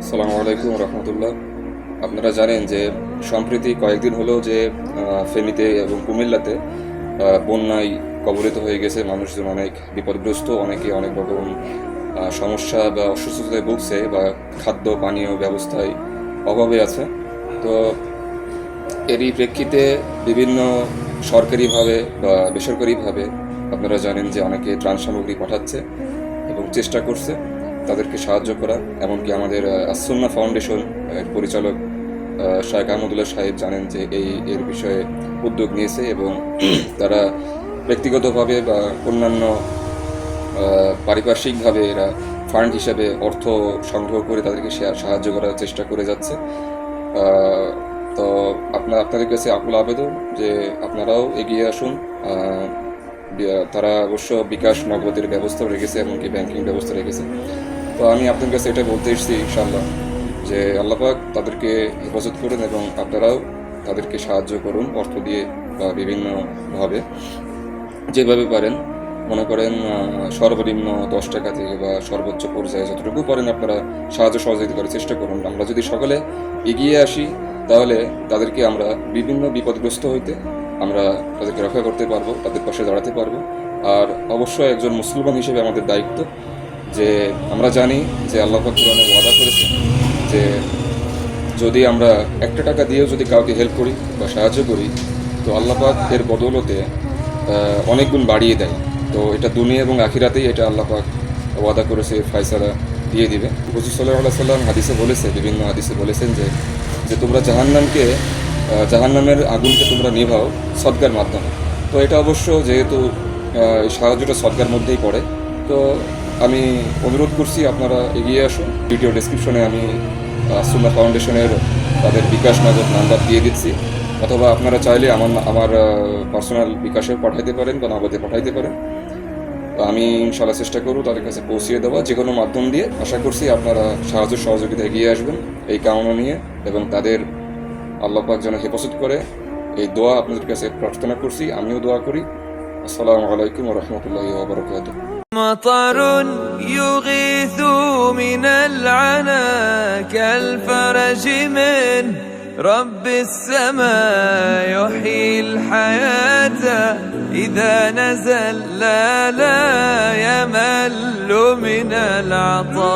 আসসালামু আলাইকুম রহমতুল্লাহ। আপনারা জানেন যে সম্প্রতি কয়েকদিন হলো যে ফেনীতে এবং কুমিল্লাতে বন্যায় কবলিত হয়ে গেছে মানুষজন, অনেক বিপদগ্রস্ত, অনেকে অনেক রকম সমস্যা বা অসুস্থতায় ভুগছে বা খাদ্য পানীয় ব্যবস্থায় অভাবে আছে। তো এরই প্রেক্ষিতে বিভিন্ন সরকারিভাবে বা বেসরকারিভাবে আপনারা জানেন যে অনেকে ত্রাণ সামগ্রী পাঠাচ্ছে এবং চেষ্টা করছে তাদেরকে সাহায্য করা। এমনকি আমাদের আসুন্না ফাউন্ডেশন পরিচালক শায়েখ আহমদুল্লাহ সাহেব জানেন যে এর বিষয়ে উদ্যোগ নিয়েছে এবং তারা ব্যক্তিগতভাবে বা অন্যান্য পারিপার্শ্বিকভাবে এরা ফান্ড হিসাবে অর্থ সংগ্রহ করে তাদেরকে সাহায্য করার চেষ্টা করে যাচ্ছে। তো আপনাদের কাছে আকুল আবেদন যে আপনারাও এগিয়ে আসুন। তারা অবশ্য বিকাশ নগদের ব্যবস্থা রেখেছে, এমনকি ব্যাংকিং ব্যবস্থা রেখেছে। তো আমি আপনার কাছে এটা বলতে এসেছি ইনশাআল্লাহ যে আল্লাহ পাক তাদেরকে হেফাজত করুন এবং আপনারাও তাদেরকে সাহায্য করুন অর্থ দিয়ে বা বিভিন্নভাবে যেভাবে পারেন। মনে করেন সর্বনিম্ন 10 টাকা থেকে বা সর্বোচ্চ পর্যায়ে যতটুকু পারেন আপনারা সাহায্য সহযোগিতা করার চেষ্টা করুন। আমরা যদি সকলে এগিয়ে আসি তাহলে তাদেরকে আমরা বিভিন্ন বিপদগ্রস্ত হইতে আমরা তাদেরকে রক্ষা করতে পারবো, তাদের পাশে দাঁড়াতে পারবো। আর অবশ্যই একজন মুসলমান হিসেবে আমাদের দায়িত্ব যে আমরা জানি যে আল্লাহ পাক কোরআনে ওয়াদা করেছে যে যদি আমরা একটা টাকা দিয়েও যদি কাউকে হেল্প করি বা সাহায্য করি তো আল্লাহ পাক এর বদৌলতে অনেক গুণ বাড়িয়ে দেয়। তো এটা দুনিয়া এবং আখিরাতেই এটা আল্লাহ পাক ওয়াদা করেছে, ফায়সালা দিয়ে দিবে। হুজুর সাল্লাল্লাহু আলাইহি সাল্লাম হাদিসে বলেছে, বিভিন্ন হাদিসে বলেছেন যে যে তোমরা জাহান্নামের আগুনকে তোমরা নিভাও সদকার মাধ্যমে। তো এটা অবশ্য যেহেতু এই সাহায্যটা সদকার মধ্যেই পড়ে, তো আমি অনুরোধ করছি আপনারা এগিয়ে আসুন। ভিডিও ডেসক্রিপশনে আমি সুন্নাহ ফাউন্ডেশনের তাদের বিকাশ নগদ নাম্বার দিয়ে দিচ্ছি, অথবা আপনারা চাইলে আমার পার্সোনাল বিকাশে পাঠাইতে পারেন বা নগদে পাঠাইতে পারেন। তো আমি ইনশাআল্লাহ চেষ্টা করব তাদের কাছে পৌঁছিয়ে দেওয়া যে কোনো মাধ্যম দিয়ে। আশা করছি আপনারা সাহায্য সহযোগিতা এগিয়ে আসবেন এই কামনা নিয়ে, এবং তাদের আল্লাহ পাক যেন হেফাজত করে এই দোয়া আপনাদের কাছে প্রার্থনা করছি, আমিও দোয়া করি। আসসালামু আলাইকুম ওয়া রাহমাতুল্লাহি ওয়া বারাকাতুহু। مطر يغيث من العنا كالفرج من رب السماء يحيي الحياة إذا نزل لا يمل من العطاء.